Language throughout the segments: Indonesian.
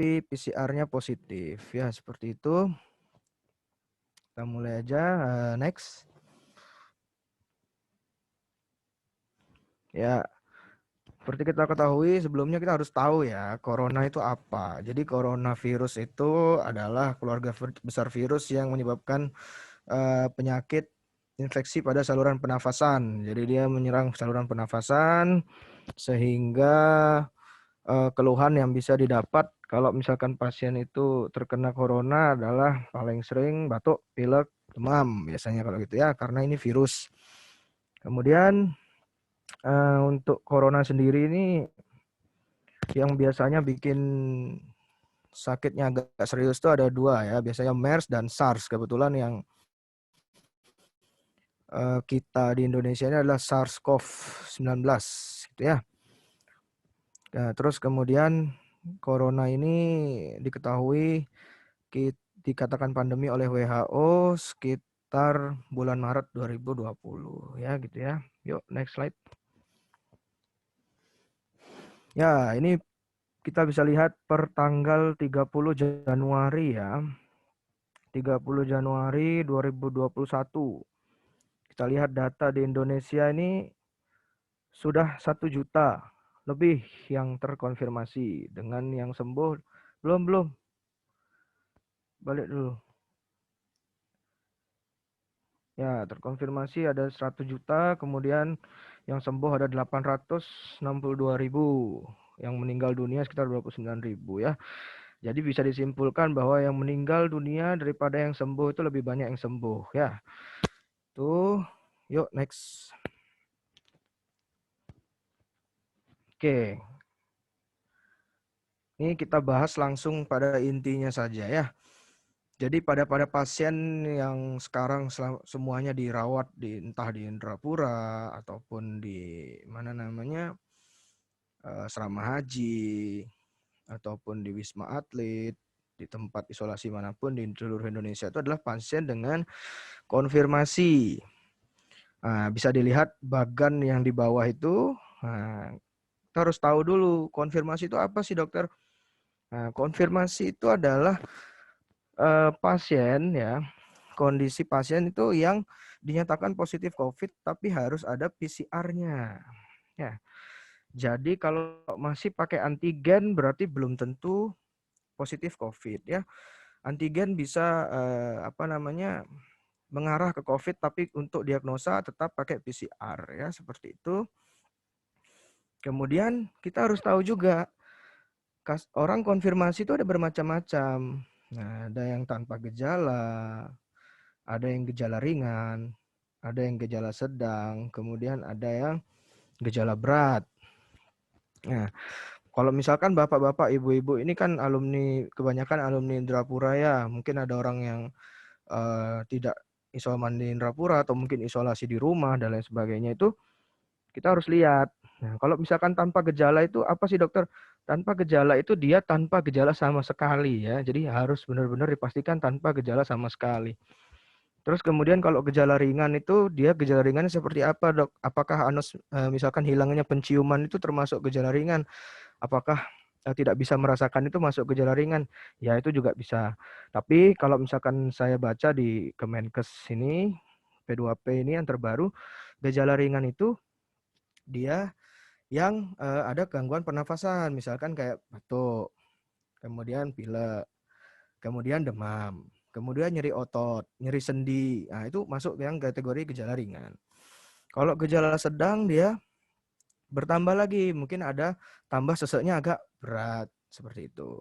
tapi PCR-nya positif. Ya, seperti itu. Kita mulai aja. Next. Ya, seperti kita ketahui, sebelumnya kita harus tahu ya, corona itu apa. Jadi coronavirus itu adalah keluarga besar virus yang menyebabkan penyakit infeksi pada saluran pernafasan. Jadi dia menyerang saluran pernafasan sehingga keluhan yang bisa didapat kalau misalkan pasien itu terkena corona adalah paling sering batuk, pilek, demam biasanya kalau gitu ya, karena ini virus. Kemudian untuk corona sendiri ini yang biasanya bikin sakitnya agak serius itu ada dua ya, biasanya MERS dan SARS. Kebetulan yang kita di Indonesia ini adalah SARS-CoV-19 gitu ya. Nah, terus kemudian corona ini diketahui dikatakan pandemi oleh WHO sekitar bulan Maret 2020 ya gitu ya. Yuk next slide. Ya, ini kita bisa lihat per tanggal 30 Januari ya. 30 Januari 2021. Kita lihat data di Indonesia ini sudah 1 juta lebih yang terkonfirmasi. Dengan yang sembuh belum. Balik dulu. Ya, terkonfirmasi ada 100 juta, kemudian yang sembuh ada 862.000. Yang meninggal dunia sekitar 29.000 ya. Jadi bisa disimpulkan bahwa yang meninggal dunia daripada yang sembuh itu lebih banyak yang sembuh ya. Tuh, yuk next. Oke. Ini kita bahas langsung pada intinya saja ya. Jadi pada pasien yang sekarang semuanya dirawat entah di Indrapura ataupun di mana namanya Asrama Haji ataupun di Wisma Atlet, di tempat isolasi manapun di seluruh Indonesia itu adalah pasien dengan konfirmasi. Nah, bisa dilihat bagan yang di bawah itu. Nah, kita harus tahu dulu konfirmasi itu apa sih dokter? Nah, konfirmasi itu adalah pasien ya, kondisi pasien itu yang dinyatakan positif COVID tapi harus ada PCR-nya. Ya. Jadi kalau masih pakai antigen berarti belum tentu positif COVID ya. Antigen bisa mengarah ke COVID tapi untuk diagnosa tetap pakai PCR ya, seperti itu. Kemudian kita harus tahu juga orang konfirmasi itu ada bermacam-macam. Nah, ada yang tanpa gejala, ada yang gejala ringan, ada yang gejala sedang, kemudian ada yang gejala berat. Nah, kalau misalkan bapak-bapak, ibu-ibu ini kan kebanyakan alumni Indrapura ya, mungkin ada orang yang tidak isoman di Indrapura atau mungkin isolasi di rumah dan lain sebagainya, itu kita harus lihat. Nah, kalau misalkan tanpa gejala itu apa sih dokter? Tanpa gejala itu dia tanpa gejala sama sekali ya. Jadi harus benar-benar dipastikan tanpa gejala sama sekali. Terus kemudian kalau gejala ringan itu dia gejala ringannya seperti apa dok? Apakah misalkan hilangnya penciuman itu termasuk gejala ringan? Apakah tidak bisa merasakan itu masuk gejala ringan? Ya itu juga bisa. Tapi kalau misalkan saya baca di Kemenkes ini, P2P ini yang terbaru, gejala ringan itu dia yang ada gangguan pernafasan, misalkan kayak batuk, kemudian pilek, kemudian demam, kemudian nyeri otot, nyeri sendi. Nah, itu masuk yang kategori gejala ringan. Kalau gejala sedang dia bertambah lagi, mungkin ada tambah seseknya agak berat, seperti itu.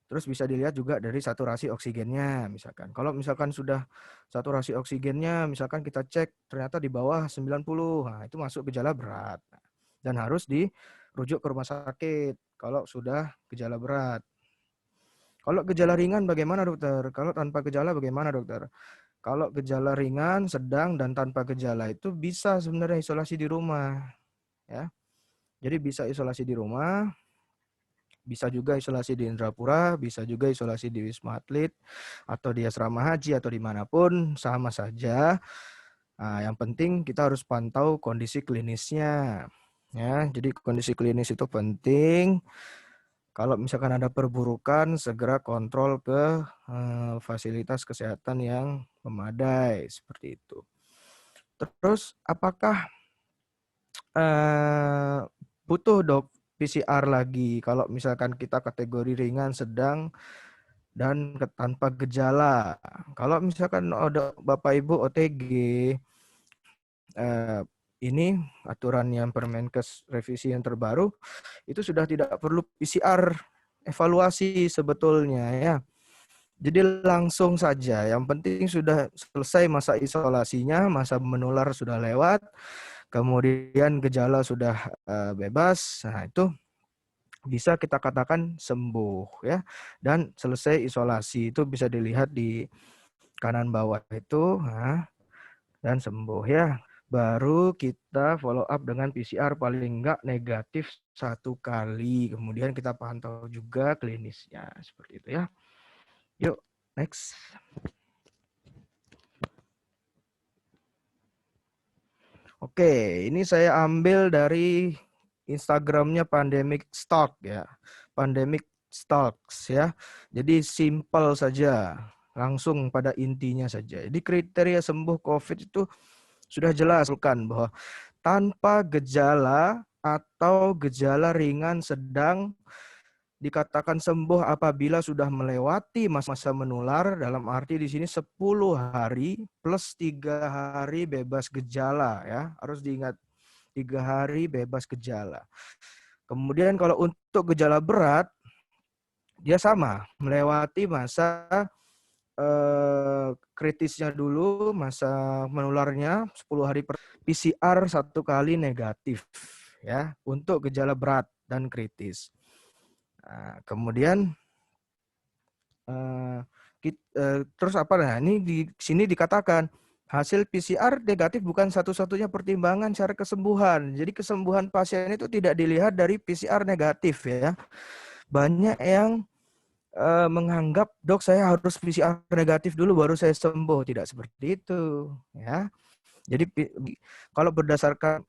Terus bisa dilihat juga dari saturasi oksigennya misalkan. Kalau misalkan sudah saturasi oksigennya misalkan kita cek ternyata di bawah 90, nah itu masuk gejala berat. Dan harus dirujuk ke rumah sakit kalau sudah gejala berat. Kalau gejala ringan bagaimana dokter? Kalau tanpa gejala bagaimana dokter? Kalau gejala ringan, sedang, dan tanpa gejala itu bisa sebenarnya isolasi di rumah. Ya. Jadi bisa isolasi di rumah, bisa juga isolasi di Indrapura, bisa juga isolasi di Wisma Atlet, atau di Asrama Haji, atau dimanapun, sama saja. Nah, yang penting kita harus pantau kondisi klinisnya. Ya, jadi kondisi klinis itu penting. Kalau misalkan ada perburukan, segera kontrol ke fasilitas kesehatan yang memadai, seperti itu. Terus, apakah butuh dok PCR lagi kalau misalkan kita kategori ringan, sedang, dan tanpa gejala? Kalau misalkan ada Bapak Ibu OTG, ini aturan yang Permenkes revisi yang terbaru, itu sudah tidak perlu PCR evaluasi sebetulnya ya. Jadi langsung saja, yang penting sudah selesai masa isolasinya, masa menular sudah lewat, kemudian gejala sudah bebas, nah itu bisa kita katakan sembuh ya. Dan selesai isolasi, itu bisa dilihat di kanan bawah itu, nah, dan sembuh ya. Baru kita follow up dengan PCR paling enggak negatif 1 kali. Kemudian kita pantau juga klinisnya. Seperti itu ya. Yuk, next. Oke, ini saya ambil dari Instagramnya Pandemic Stalk ya. Pandemic Stalks ya. Jadi simple saja. Langsung pada intinya saja. Jadi kriteria sembuh COVID itu sudah jelas kan bahwa tanpa gejala atau gejala ringan sedang dikatakan sembuh apabila sudah melewati masa menular, dalam arti di sini 10 hari plus 3 hari bebas gejala ya. Harus diingat 3 hari bebas gejala. Kemudian kalau untuk gejala berat dia sama, melewati masa kritisnya dulu, masa menularnya 10 hari PCR 1 kali negatif ya untuk gejala berat dan kritis. Nah, kemudian terus apa? Nah, ini di sini dikatakan hasil PCR negatif bukan satu-satunya pertimbangan cara kesembuhan. Jadi kesembuhan pasien itu tidak dilihat dari PCR negatif ya. Banyak yang menganggap, dok saya harus PCR negatif dulu baru saya sembuh. Tidak seperti itu ya. Jadi kalau berdasarkan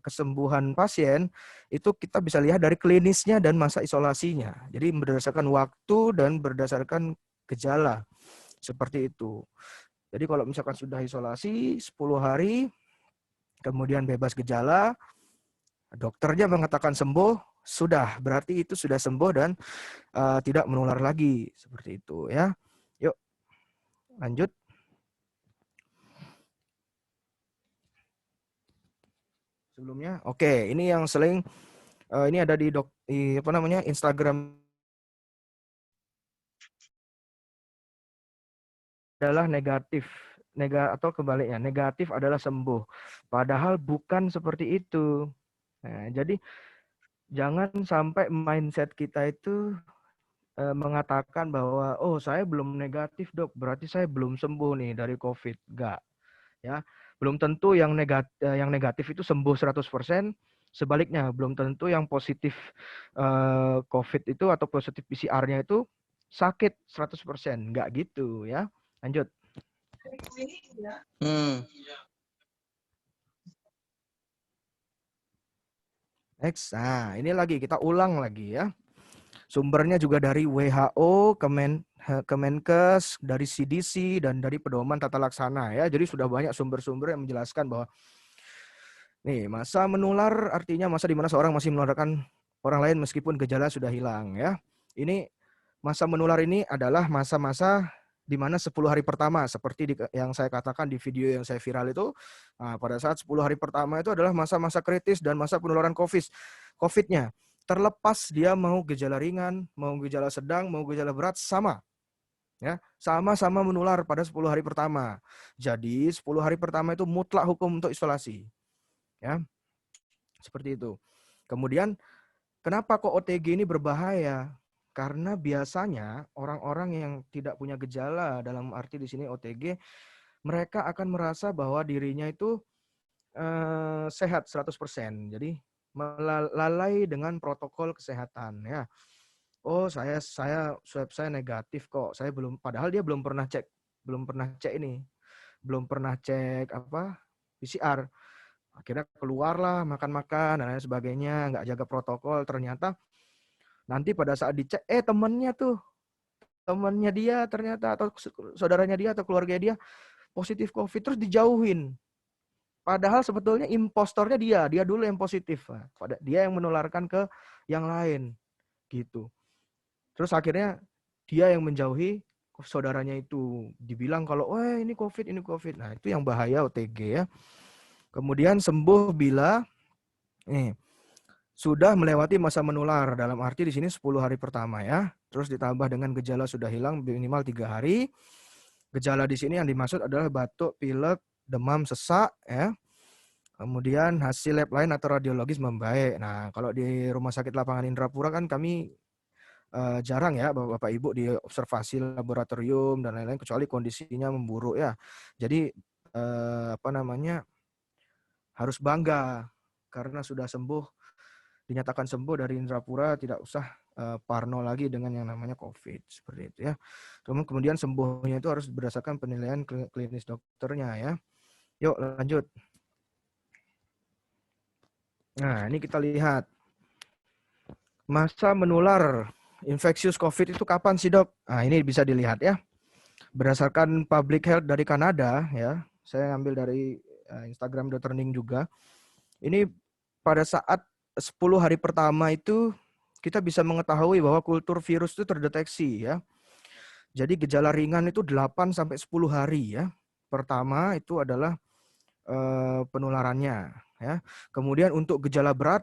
kesembuhan pasien itu kita bisa lihat dari klinisnya dan masa isolasinya. Jadi berdasarkan waktu dan berdasarkan gejala. Seperti itu. Jadi kalau misalkan sudah isolasi 10 hari, kemudian bebas gejala, dokternya mengatakan sembuh, sudah, berarti itu sudah sembuh dan tidak menular lagi. Seperti itu ya. Yuk, lanjut. Sebelumnya, oke, ini yang sering ini ada di Instagram adalah negatif, atau kebaliknya, negatif adalah sembuh. Padahal bukan seperti itu. Nah, jadi jangan sampai mindset kita itu mengatakan bahwa oh saya belum negatif dok, berarti saya belum sembuh nih dari COVID. Enggak, ya. Belum tentu yang negatif itu sembuh 100%. Sebaliknya, belum tentu yang positif COVID itu atau positif PCR-nya itu sakit 100%. Enggak gitu ya. Lanjut. Next. Nah, ini lagi kita ulang lagi ya. Sumbernya juga dari WHO, Kemenkes, dari CDC, dan dari pedoman tata laksana ya. Jadi sudah banyak sumber-sumber yang menjelaskan bahwa nih masa menular artinya masa di mana seorang masih menularkan orang lain meskipun gejala sudah hilang ya. Ini masa menular ini adalah masa-masa di mana 10 hari pertama seperti yang saya katakan di video yang saya viral itu. Nah, pada saat 10 hari pertama itu adalah masa-masa kritis dan masa penularan COVID-nya. Terlepas dia mau gejala ringan, mau gejala sedang, mau gejala berat, sama. Ya, sama-sama menular pada 10 hari pertama. Jadi 10 hari pertama itu mutlak hukum untuk isolasi. Ya. Seperti itu. Kemudian kenapa kok OTG ini berbahaya? Karena biasanya orang-orang yang tidak punya gejala, dalam arti di sini OTG, mereka akan merasa bahwa dirinya itu sehat 100%. Jadi lalai dengan protokol kesehatan ya. Oh, swab saya negatif kok. Saya belum, padahal dia belum pernah cek ini. Belum pernah cek PCR. Akhirnya keluarlah makan-makan dan lain sebagainya, nggak jaga protokol, ternyata Nanti pada saat dicek, temannya dia ternyata atau saudaranya dia atau keluarga dia positif COVID, terus dijauhin. Padahal sebetulnya impostornya dia dulu yang positif. Dia yang menularkan ke yang lain gitu. Terus akhirnya dia yang menjauhi saudaranya itu. Dibilang kalau, ini COVID, ini COVID. Nah, itu yang bahaya OTG ya. Kemudian sembuh bila sudah melewati masa menular. Dalam arti di sini 10 hari pertama ya. Terus ditambah dengan gejala sudah hilang minimal 3 hari. Gejala di sini yang dimaksud adalah batuk, pilek, demam, sesak ya. Kemudian hasil lab lain atau radiologis membaik. Nah, kalau di Rumah Sakit Lapangan Indrapura kan kami jarang ya Bapak Ibu di observasi laboratorium dan lain-lain kecuali kondisinya memburuk ya. Jadi harus bangga karena sudah sembuh, dinyatakan sembuh dari Indrapura, tidak usah parno lagi dengan yang namanya COVID seperti itu ya. Kemudian sembuhnya itu harus berdasarkan penilaian klinis dokternya ya. Yuk lanjut. Nah, ini kita lihat. Masa menular infeksius COVID itu kapan sih, Dok? Nah, ini bisa dilihat ya. Berdasarkan Public Health dari Kanada ya. Saya ambil dari Instagram Dr. Ning juga. Ini pada saat 10 hari pertama itu kita bisa mengetahui bahwa kultur virus itu terdeteksi ya. Jadi gejala ringan itu 8 sampai 10 hari ya. Pertama itu adalah penularannya ya. Kemudian untuk gejala berat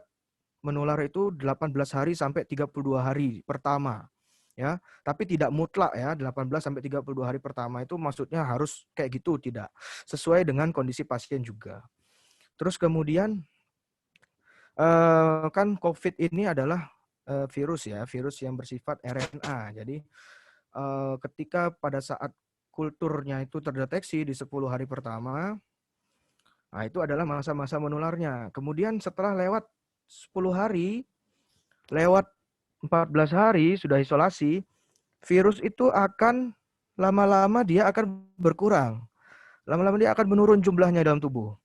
menular itu 18 hari sampai 32 hari pertama. Ya, tapi tidak mutlak ya, 18 sampai 32 hari pertama itu maksudnya harus kayak gitu, tidak. Sesuai dengan kondisi pasien juga. Terus kemudian kan COVID ini adalah virus ya, virus yang bersifat RNA. Jadi ketika pada saat kulturnya itu terdeteksi di 10 hari pertama, nah itu adalah masa-masa menularnya. Kemudian setelah lewat 10 hari, lewat 14 hari sudah isolasi, virus itu akan lama-lama dia akan berkurang. Lama-lama dia akan menurun jumlahnya dalam tubuh.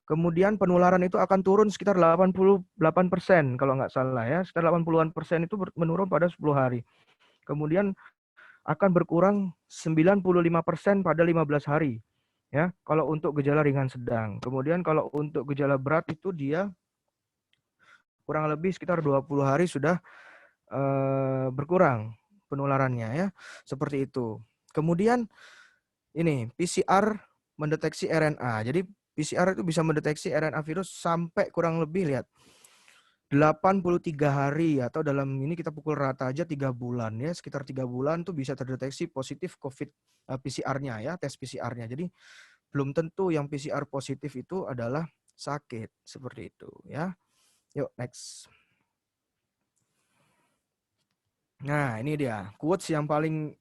Kemudian penularan itu akan turun sekitar 88% kalau nggak salah ya. Sekitar 80-an% itu menurun pada 10 hari. Kemudian akan berkurang 95% pada 15 hari. Ya, kalau untuk gejala ringan sedang. Kemudian kalau untuk gejala berat itu dia kurang lebih sekitar 20 hari sudah berkurang penularannya ya. Seperti itu. Kemudian ini PCR mendeteksi RNA. Jadi PCR itu bisa mendeteksi RNA virus sampai kurang lebih lihat 83 hari atau dalam ini kita pukul rata aja 3 bulan ya, sekitar 3 bulan tuh bisa terdeteksi positif COVID PCR-nya ya, tes PCR-nya. Jadi belum tentu yang PCR positif itu adalah sakit seperti itu ya. Yuk next. Nah, ini dia quotes yang paling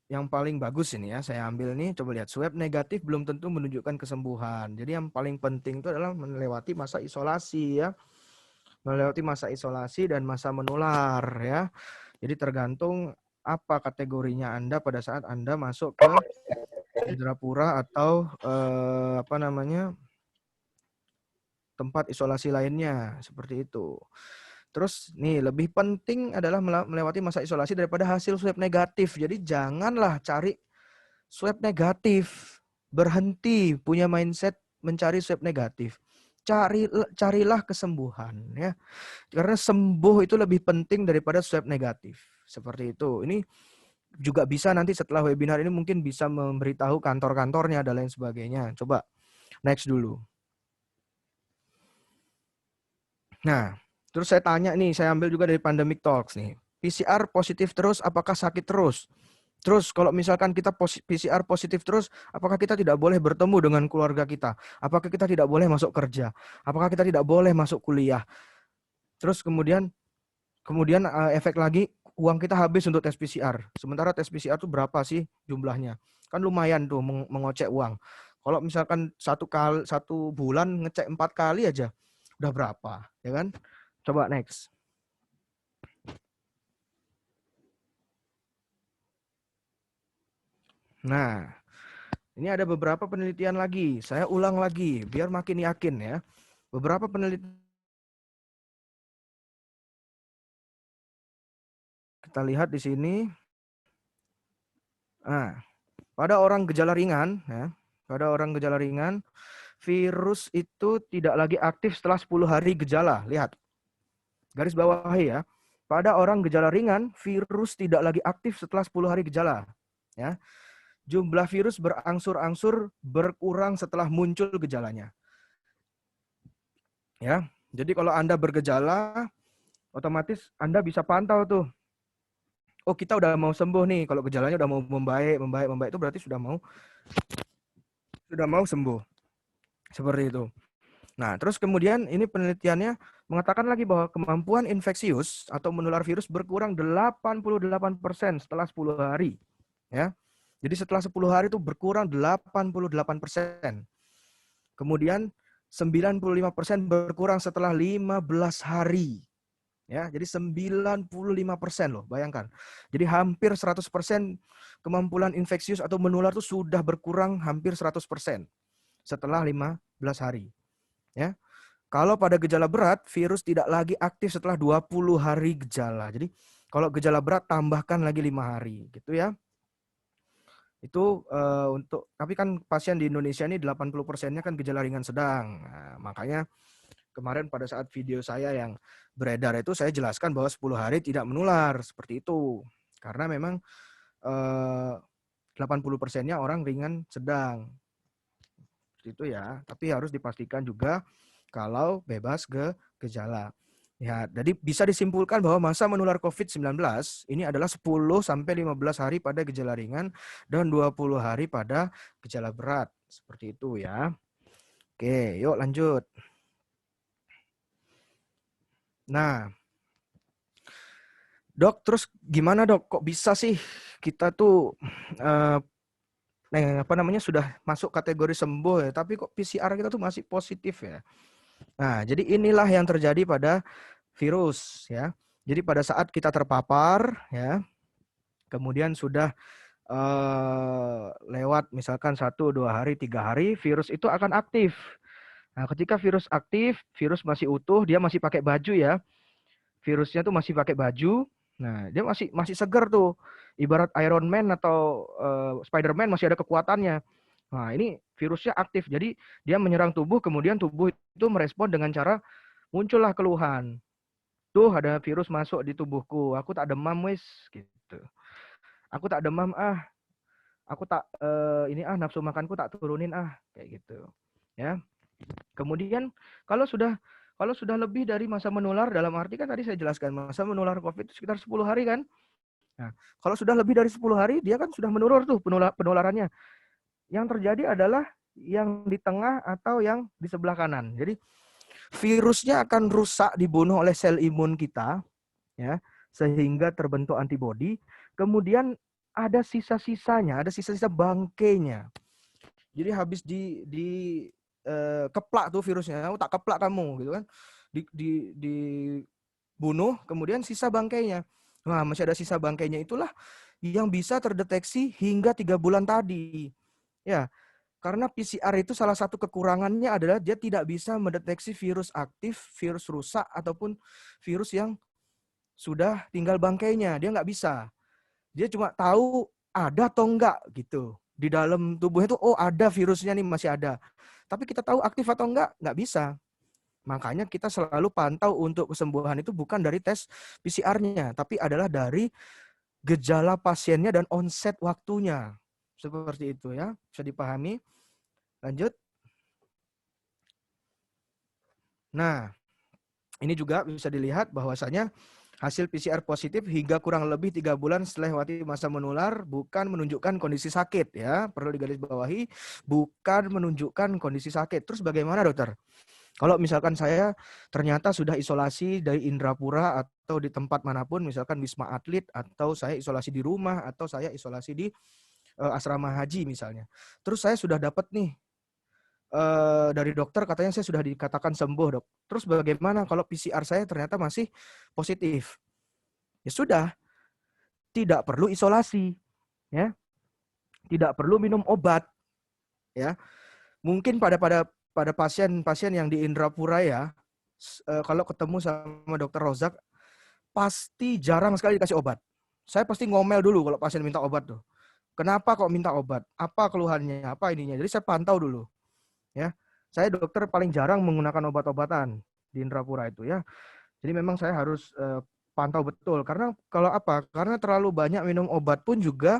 bagus ini ya. Saya ambil nih, coba lihat. Swab negatif belum tentu menunjukkan kesembuhan. Jadi yang paling penting itu adalah melewati masa isolasi ya. Melewati masa isolasi dan masa menular ya. Jadi tergantung apa kategorinya Anda pada saat Anda masuk ke Indrapura atau tempat isolasi lainnya seperti itu. Terus nih lebih penting adalah melewati masa isolasi daripada hasil swab negatif. Jadi janganlah cari swab negatif. Berhenti punya mindset mencari swab negatif. Carilah kesembuhan ya. Karena sembuh itu lebih penting daripada swab negatif. Seperti itu. Ini juga bisa nanti setelah webinar ini mungkin bisa memberitahu kantor-kantornya dan lain sebagainya. Coba next dulu. Nah, terus saya tanya nih, saya ambil juga dari Pandemic Talks nih. PCR positif terus, apakah sakit terus? Terus kalau misalkan kita PCR positif terus, apakah kita tidak boleh bertemu dengan keluarga kita? Apakah kita tidak boleh masuk kerja? Apakah kita tidak boleh masuk kuliah? Terus kemudian efek lagi, uang kita habis untuk tes PCR. Sementara tes PCR itu berapa sih jumlahnya? Kan lumayan tuh mengocek uang. Kalau misalkan satu bulan ngecek 4 kali aja, udah berapa, ya kan? Coba next. Nah, ini ada beberapa penelitian lagi. Saya ulang lagi, biar makin yakin ya. Beberapa penelitian Kita lihat di sini. Nah, pada orang gejala ringan, ya, pada orang gejala ringan, virus itu tidak lagi aktif setelah 10 hari gejala. Lihat, garis bawahi ya. Pada orang gejala ringan, virus tidak lagi aktif setelah 10 hari gejala. Ya. Jumlah virus berangsur-angsur berkurang setelah muncul gejalanya. Ya, jadi kalau Anda bergejala, otomatis Anda bisa pantau tuh. Oh, kita udah mau sembuh nih. Kalau gejalanya udah mau membaik itu berarti sudah mau sembuh. Seperti itu. Nah, terus kemudian ini penelitiannya mengatakan lagi bahwa kemampuan infeksius atau menular virus berkurang 88% setelah 10 hari. Ya. Jadi setelah 10 hari itu berkurang 88%. Kemudian 95% berkurang setelah 15 hari. Ya, jadi 95% loh, bayangkan. Jadi hampir 100% kemampuan infeksius atau menular itu sudah berkurang hampir 100% setelah 15 hari. Ya. Kalau pada gejala berat, virus tidak lagi aktif setelah 20 hari gejala. Jadi kalau gejala berat tambahkan lagi 5 hari, gitu ya. Itu untuk, tapi kan pasien di Indonesia ini 80%-nya kan gejala ringan sedang. Nah, makanya kemarin pada saat video saya yang beredar itu saya jelaskan bahwa 10 hari tidak menular, seperti itu. Karena memang 80%-nya orang ringan sedang. Seperti itu ya, tapi harus dipastikan juga kalau bebas gejala. Ya, jadi bisa disimpulkan bahwa masa menular COVID-19 ini adalah 10-15 hari pada gejala ringan dan 20 hari pada gejala berat. Seperti itu ya. Oke, yuk lanjut. Nah, Dok, terus gimana dok? Kok bisa sih kita tuh sudah masuk kategori sembuh ya, tapi kok PCR kita tuh masih positif ya? Nah, jadi inilah yang terjadi pada virus ya. Jadi pada saat kita terpapar ya, kemudian sudah lewat misalkan 1-2 hari, 3 hari, virus itu akan aktif. Nah, ketika virus aktif, virus masih utuh, dia masih pakai baju ya. Virusnya tuh masih pakai baju. Nah, dia masih segar tuh. Ibarat Iron Man atau Spider-Man masih ada kekuatannya. Nah, ini virusnya aktif. Jadi dia menyerang tubuh, kemudian tubuh itu merespon dengan cara muncullah keluhan. Tuh ada virus masuk di tubuhku. Aku tak demam wis gitu. Aku tak demam aku tak nafsu makanku tak turunin kayak gitu. Ya. Kemudian kalau sudah lebih dari masa menular, dalam arti kan tadi saya jelaskan masa menular COVID itu sekitar 10 hari kan. Nah, kalau sudah lebih dari 10 hari dia kan sudah menurun tuh penularannya. Yang terjadi adalah yang di tengah atau yang di sebelah kanan. Jadi virusnya akan rusak, dibunuh oleh sel imun kita ya, sehingga terbentuk antibodi. Kemudian ada sisa-sisanya, ada sisa-sisa bangkainya. Jadi habis keplak tuh virusnya, tak keplak kamu gitu kan, dibunuh, kemudian sisa bangkainya. Nah, masih ada sisa bangkainya, itulah yang bisa terdeteksi hingga 3 bulan tadi. Ya, karena PCR itu salah satu kekurangannya adalah dia tidak bisa mendeteksi virus aktif, virus rusak, ataupun virus yang sudah tinggal bangkainya. Dia nggak bisa. Dia cuma tahu ada atau enggak gitu. Di dalam tubuhnya itu, oh ada virusnya nih, masih ada. Tapi kita tahu aktif atau enggak bisa. Makanya kita selalu pantau untuk kesembuhan itu bukan dari tes PCR-nya, tapi adalah dari gejala pasiennya dan onset waktunya. Seperti itu ya, bisa dipahami. Lanjut. Nah, ini juga bisa dilihat bahwasanya hasil PCR positif hingga kurang lebih 3 bulan setelah lewati masa menular bukan menunjukkan kondisi sakit ya. Perlu digarisbawahi, bukan menunjukkan kondisi sakit. Terus bagaimana dokter? Kalau misalkan saya ternyata sudah isolasi dari Indrapura atau di tempat manapun, misalkan Wisma Atlet, atau saya isolasi di rumah, atau saya isolasi di asrama haji misalnya. Terus saya sudah dapat nih dari dokter katanya saya sudah dikatakan sembuh, dok. Terus bagaimana kalau PCR saya ternyata masih positif? Ya sudah, tidak perlu isolasi, ya, tidak perlu minum obat, ya. Mungkin pada pasien-pasien yang di Indrapura ya, kalau ketemu sama dokter Rozak, pasti jarang sekali dikasih obat. Saya pasti ngomel dulu kalau pasien minta obat tuh. Kenapa kok minta obat? Apa keluhannya? Apa ininya? Jadi saya pantau dulu. Ya, saya dokter paling jarang menggunakan obat-obatan di Indrapura itu ya. Jadi memang saya harus pantau betul. Karena kalau apa? Karena terlalu banyak minum obat pun juga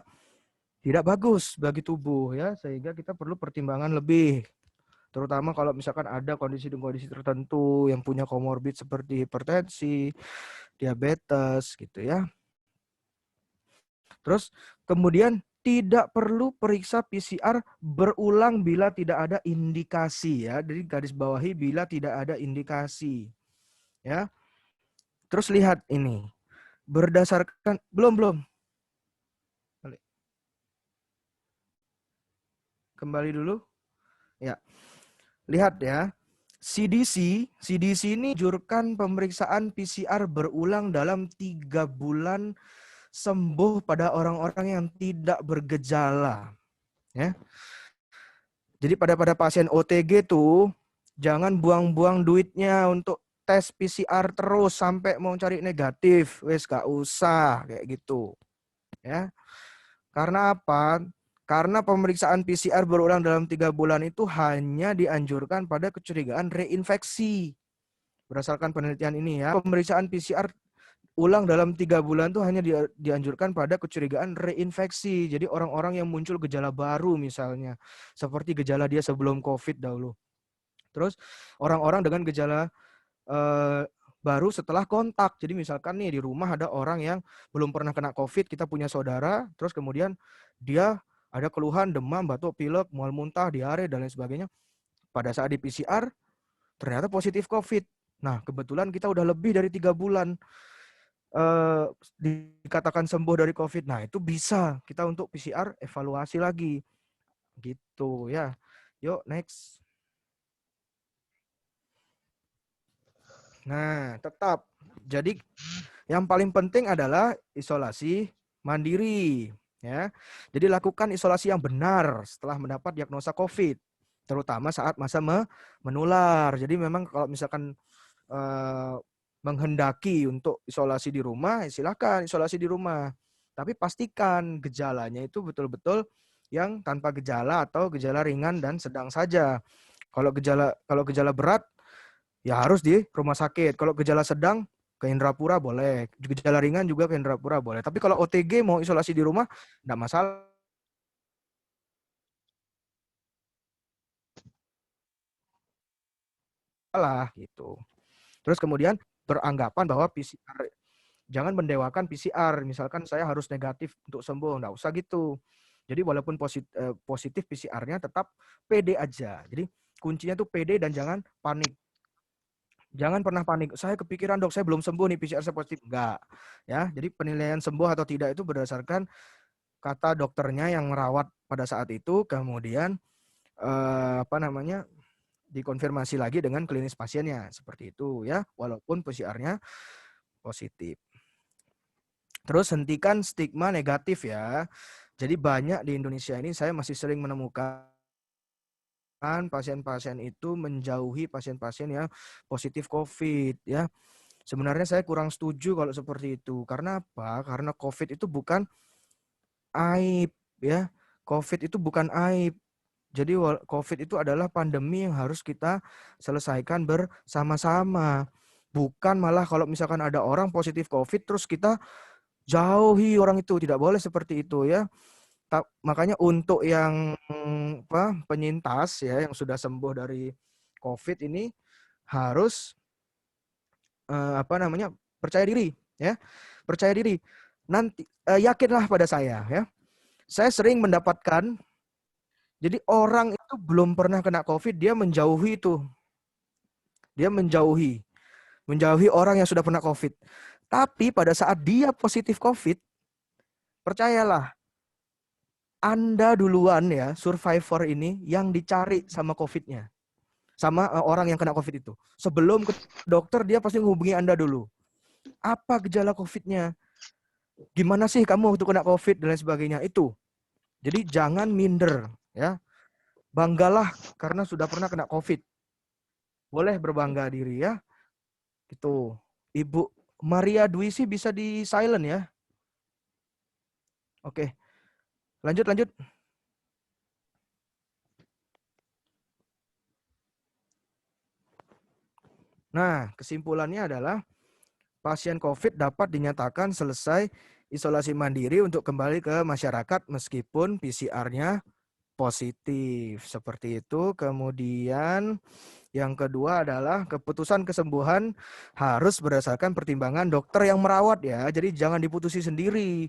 tidak bagus bagi tubuh ya. Sehingga kita perlu pertimbangan lebih. Terutama kalau misalkan ada kondisi-kondisi tertentu yang punya komorbid seperti hipertensi, diabetes gitu ya. Terus kemudian tidak perlu periksa PCR berulang bila tidak ada indikasi ya. Jadi garis bawahi bila tidak ada indikasi. Ya. Terus lihat ini. Berdasarkan belum. Kembali dulu. Ya. Lihat ya. CDC ini anjurkan pemeriksaan PCR berulang dalam 3 bulan sembuh pada orang-orang yang tidak bergejala. Ya. Jadi pada pasien OTG tuh jangan buang-buang duitnya untuk tes PCR terus sampai mau cari negatif. Wes gak usah kayak gitu. Ya. Karena apa? Karena pemeriksaan PCR berulang dalam 3 bulan itu hanya dianjurkan pada kecurigaan reinfeksi. Berdasarkan penelitian ini ya, pemeriksaan PCR ulang dalam 3 bulan itu hanya dianjurkan pada kecurigaan reinfeksi. Jadi orang-orang yang muncul gejala baru misalnya, seperti gejala dia sebelum COVID dahulu. Terus orang-orang dengan gejala baru setelah kontak. Jadi misalkan nih di rumah ada orang yang belum pernah kena COVID, kita punya saudara, terus kemudian dia ada keluhan demam, batuk, pilek, mual muntah, diare, dan lain sebagainya. Pada saat di PCR, ternyata positif COVID. Nah, kebetulan kita udah lebih dari 3 bulan dikatakan sembuh dari COVID. Nah, itu bisa kita untuk PCR evaluasi lagi. Gitu ya. Yuk, next. Nah, tetap. Jadi yang paling penting adalah isolasi mandiri. Ya. Jadi lakukan isolasi yang benar setelah mendapat diagnosa COVID, terutama saat masa menular. Jadi memang kalau misalkan menghendaki untuk isolasi di rumah, silakan isolasi di rumah. Tapi pastikan gejalanya itu betul-betul yang tanpa gejala atau gejala ringan dan sedang saja. Kalau gejala berat ya harus di rumah sakit. Kalau gejala sedang ke Indrapura boleh. Gejala ringan juga ke Indrapura boleh. Tapi kalau OTG mau isolasi di rumah, enggak masalah gitu. Terus kemudian beranggapan bahwa PCR, jangan mendewakan PCR. Misalkan saya harus negatif untuk sembuh, enggak usah gitu. Jadi walaupun positif PCR-nya tetap pede aja. Jadi kuncinya tuh pede dan jangan panik. Jangan pernah panik. Saya kepikiran dok, saya belum sembuh nih, PCR saya positif. Enggak. Ya, jadi penilaian sembuh atau tidak itu berdasarkan kata dokternya yang merawat pada saat itu, kemudian dikonfirmasi lagi dengan klinis pasiennya seperti itu ya, walaupun PCR-nya positif. Terus hentikan stigma negatif ya. Jadi banyak di Indonesia ini saya masih sering menemukan pasien-pasien itu menjauhi pasien-pasien yang positif COVID ya. Sebenarnya saya kurang setuju kalau seperti itu. Karena apa? Karena COVID itu bukan aib ya. COVID itu bukan aib. Jadi COVID itu adalah pandemi yang harus kita selesaikan bersama-sama. Bukan malah kalau misalkan ada orang positif COVID terus kita jauhi orang itu. Tidak boleh seperti itu ya. Makanya untuk yang penyintas ya yang sudah sembuh dari COVID ini harus percaya diri ya. Percaya diri. Nanti yakinlah pada saya ya. Saya sering mendapatkan, jadi orang itu belum pernah kena COVID, dia menjauhi itu. Dia menjauhi orang yang sudah pernah COVID. Tapi pada saat dia positif COVID, percayalah, Anda duluan ya, survivor ini yang dicari sama COVID-nya. Sama orang yang kena COVID itu. Sebelum ke dokter, dia pasti menghubungi Anda dulu. Apa gejala COVID-nya? Gimana sih kamu waktu kena COVID dan lain sebagainya itu. Jadi jangan minder ya. Banggalah karena sudah pernah kena COVID. Boleh berbangga diri ya. Gitu. Ibu Maria Dwi sih bisa di silent ya. Oke, lanjut. Nah, kesimpulannya adalah pasien COVID dapat dinyatakan selesai isolasi mandiri untuk kembali ke masyarakat meskipun PCR-nya positif. Seperti itu. Kemudian yang kedua adalah keputusan kesembuhan harus berdasarkan pertimbangan dokter yang merawat ya. Jadi jangan diputusi sendiri.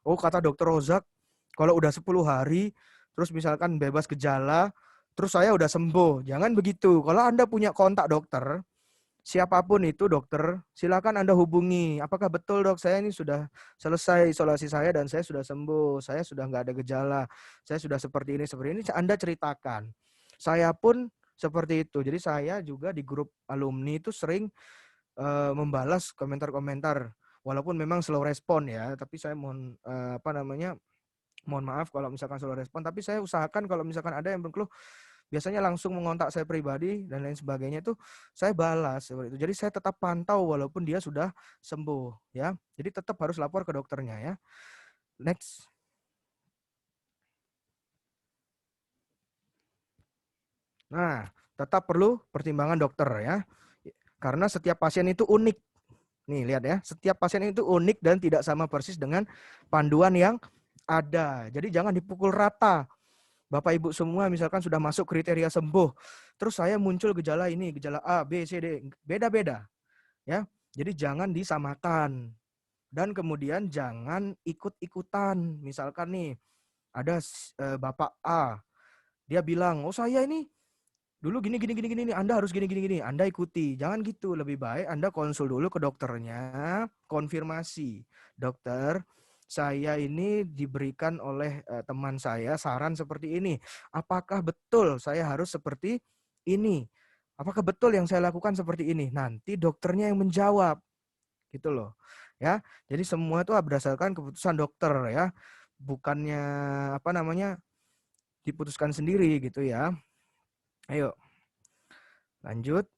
Oh, kata dokter Rozak, kalau udah 10 hari, terus misalkan bebas gejala, terus saya udah sembuh. Jangan begitu. Kalau Anda punya kontak dokter, siapapun itu dokter, silakan Anda hubungi. Apakah betul dok, saya ini sudah selesai isolasi saya dan saya sudah sembuh, saya sudah nggak ada gejala, saya sudah seperti ini. Anda ceritakan. Saya pun seperti itu. Jadi saya juga di grup alumni itu sering membalas komentar-komentar. Walaupun memang slow respon ya, tapi saya mohon mohon maaf kalau misalkan slow respon. Tapi saya usahakan kalau misalkan ada yang berkeluh, biasanya langsung mengontak saya pribadi dan lain sebagainya itu saya balas seperti itu. Jadi saya tetap pantau walaupun dia sudah sembuh ya. Jadi tetap harus lapor ke dokternya ya. Next. Nah, tetap perlu pertimbangan dokter ya. Karena setiap pasien itu unik. Nih, lihat ya. Setiap pasien itu unik dan tidak sama persis dengan panduan yang ada. Jadi jangan dipukul rata. Bapak Ibu semua misalkan sudah masuk kriteria sembuh. Terus saya muncul gejala ini, gejala A, B, C, D. Beda-beda. Ya. Jadi jangan disamakan. Dan kemudian jangan ikut-ikutan. Misalkan nih, ada Bapak A. Dia bilang, oh saya ini dulu gini, Anda harus gini. Anda ikuti. Jangan gitu. Lebih baik Anda konsul dulu ke dokternya, konfirmasi. Dokter, saya ini diberikan oleh teman saya saran seperti ini. Apakah betul saya harus seperti ini? Apakah betul yang saya lakukan seperti ini? Nanti dokternya yang menjawab. Gitu loh. Ya. Jadi semua itu berdasarkan keputusan dokter ya. Bukannya diputuskan sendiri gitu ya. Ayo. Lanjut.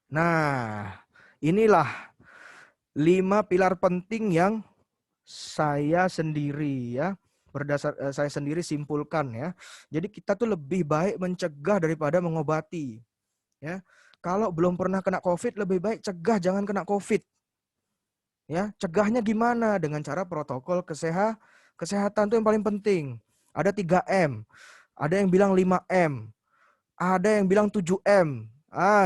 Nah, inilah 5 pilar penting yang saya sendiri ya, saya sendiri simpulkan ya. Jadi kita tuh lebih baik mencegah daripada mengobati. Ya. Kalau belum pernah kena COVID, lebih baik cegah jangan kena COVID. Ya, cegahnya gimana? Dengan cara protokol kesehatan itu yang paling penting. Ada 3M. Ada yang bilang 5M. Ada yang bilang 7M.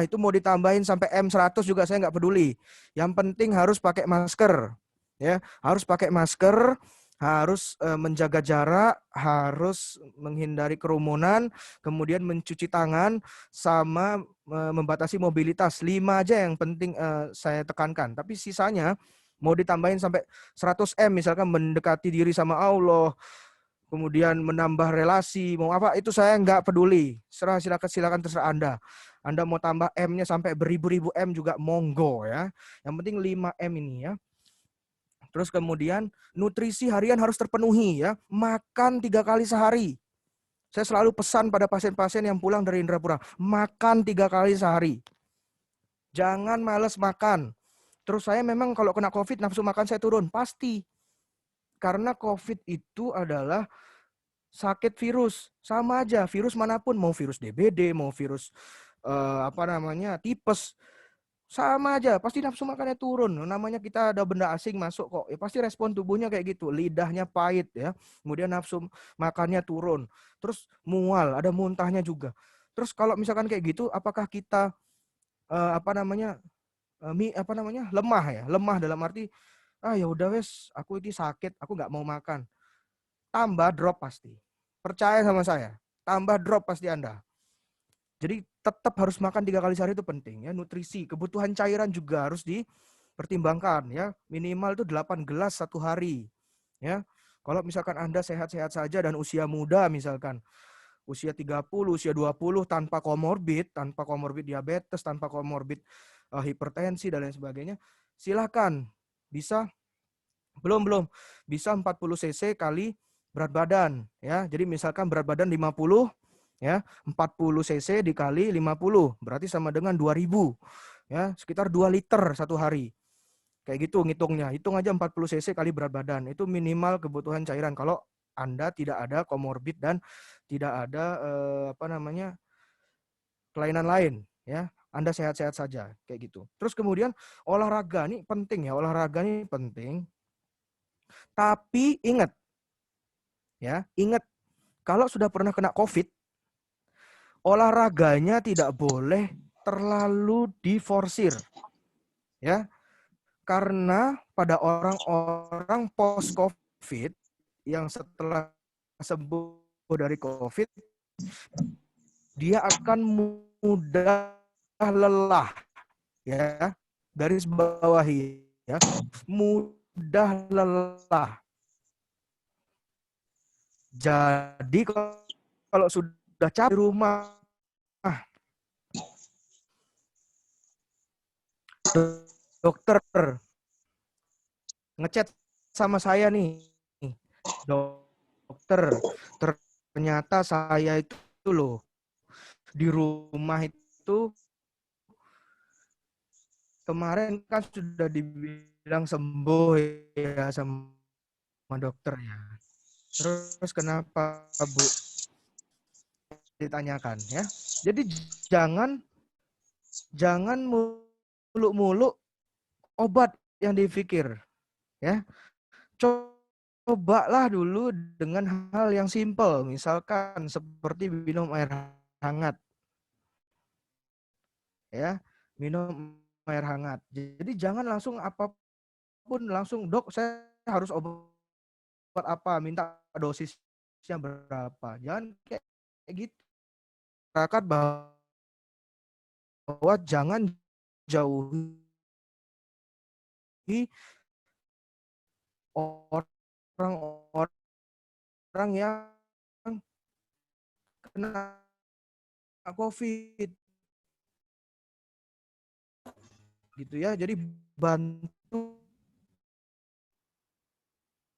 Itu mau ditambahin sampai M100 juga saya nggak peduli. Yang penting harus pakai masker. Ya, harus pakai masker, harus menjaga jarak, harus menghindari kerumunan, kemudian mencuci tangan, sama membatasi mobilitas. 5 aja yang penting saya tekankan. Tapi sisanya mau ditambahin sampai 100M, misalkan mendekati diri sama Allah, kemudian menambah relasi, mau apa, itu saya nggak peduli. Silakan terserah Anda. Anda mau tambah M-nya sampai beribu-ribu M juga monggo ya. Yang penting 5M ini ya. Terus kemudian nutrisi harian harus terpenuhi ya. Makan 3 kali sehari. Saya selalu pesan pada pasien-pasien yang pulang dari Indrapura, makan 3 kali sehari. Jangan males makan. Terus saya memang kalau kena COVID nafsu makan saya turun, pasti. Karena COVID itu adalah sakit virus, sama aja virus manapun, mau virus DBD, mau virus tipes, sama aja pasti nafsu makannya turun. Namanya kita ada benda asing masuk kok, ya pasti respon tubuhnya kayak gitu, lidahnya pahit ya, kemudian nafsu makannya turun, terus mual, ada muntahnya juga. Terus kalau misalkan kayak gitu, apakah kita lemah ya? Lemah dalam arti ya udah wes, aku ini sakit, aku nggak mau makan. Tambah drop pasti. Percaya sama saya, tambah drop pasti Anda. Jadi tetap harus makan 3 kali sehari itu penting ya. Nutrisi, kebutuhan cairan juga harus dipertimbangkan ya. Minimal itu 8 gelas satu hari ya. Kalau misalkan Anda sehat-sehat saja dan usia muda, misalkan usia 30, usia 20 tanpa komorbid diabetes, tanpa komorbid hipertensi dan lain sebagainya, silakan bisa bisa 40 cc kali berat badan ya. Jadi misalkan berat badan 50 ya, 40 cc dikali 50 berarti sama dengan 2000. Ya, sekitar 2 liter satu hari. Kayak gitu ngitungnya. Hitung aja 40 cc kali berat badan. Itu minimal kebutuhan cairan kalau Anda tidak ada komorbid dan tidak ada kelainan lain, ya. Anda sehat-sehat saja kayak gitu. Terus kemudian olahraga nih penting ya, olahraga nih penting. Tapi ingat ya, ingat kalau sudah pernah kena COVID, olahraganya tidak boleh terlalu diforsir. Ya, karena pada orang-orang post COVID yang setelah sembuh dari COVID, dia akan mudah lelah, ya. Garis bawahi ya, mudah lelah. Jadi kalau sudah capek di rumah, dokter ngechat sama saya nih, dokter, ternyata saya itu loh di rumah itu kemarin kan sudah dibilang sembuh ya sama dokter ya. Terus kenapa Bu? Ditanyakan ya. Jadi jangan muluk-muluk obat yang dipikir ya. Cobalah dulu dengan hal yang simpel, misalkan seperti minum air hangat. Ya, minum air hangat. Jadi jangan langsung apapun langsung, "Dok, saya harus obat apa? Minta dosisnya berapa?" Jangan kayak gitu. Masyarakat bahwa jangan jauhi orang-orang yang kena COVID gitu ya. Jadi bantu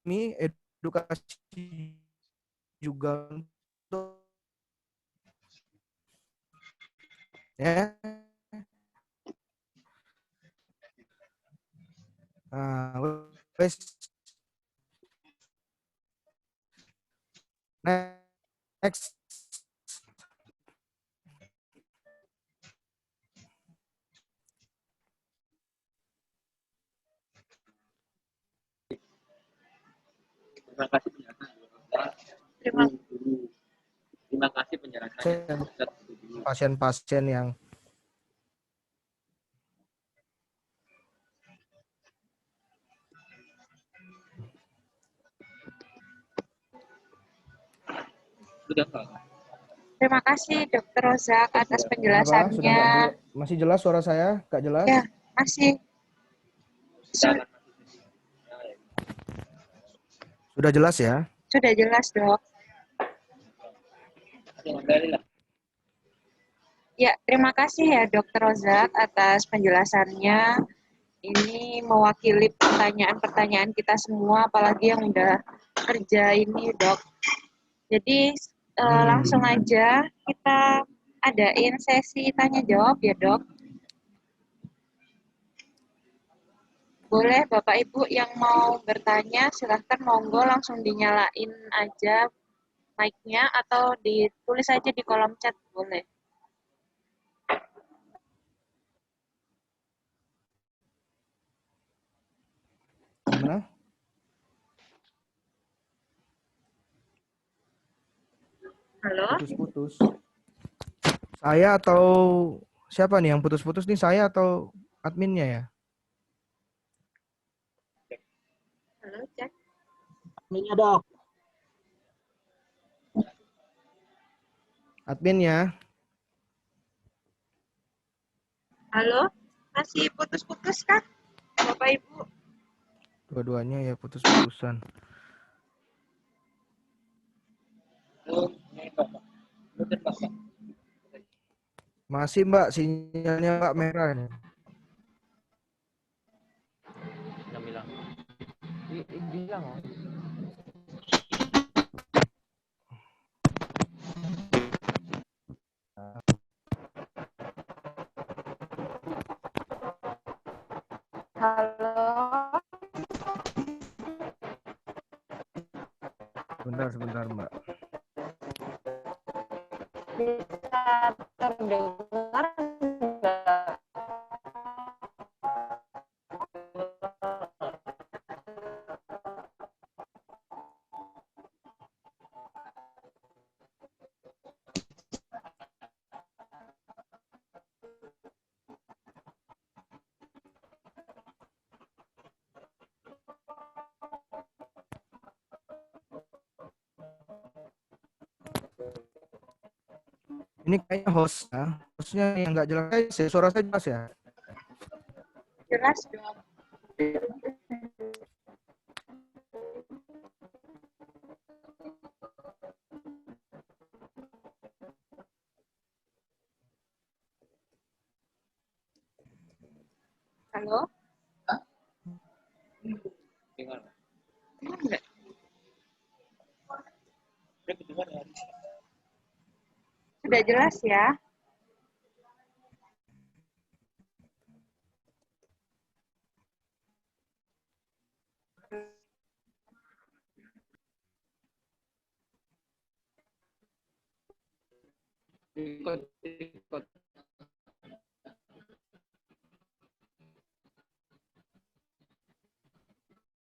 nih edukasi juga untuk ya. Nah, wes next. Terima kasih penjelasan. Terima kasih penjelasannya. Pasien-pasien yang sudah Pak. Terima kasih Dokter Rozak atas kenapa? penjelasannya. Masih jelas suara saya? Nggak jelas? Ya, masih. Sudah jelas ya? Sudah jelas, Dok. Ya, terima kasih ya Dokter Rozak atas penjelasannya. Ini mewakili pertanyaan-pertanyaan kita semua, apalagi yang udah kerja ini, Dok. Jadi langsung aja kita adain sesi tanya jawab ya, Dok. Boleh Bapak Ibu yang mau bertanya, silahkan monggo langsung dinyalain aja mic-nya atau ditulis aja di kolom chat, boleh. Gimana? Halo? Putus-putus. Saya atau siapa nih yang putus-putus nih, saya atau adminnya ya? Halo, cek. Adminnya, Dok. Adminnya. Halo? Masih putus-putus kan, Bapak Ibu? Dua-duanya ya putus-putusan. Masih Mbak, sinyalnya Mbak merah. Yang bilang. Bilang. Halo, Sebentar, Mbak. bisa terdengar nggak? Ini kayaknya hostnya yang nggak jelas ya. Suara saya jelas ya. Jelas dong. Halo? Dengar. Enggak. Udah kedengar ya? Sudah jelas ya? Ikut.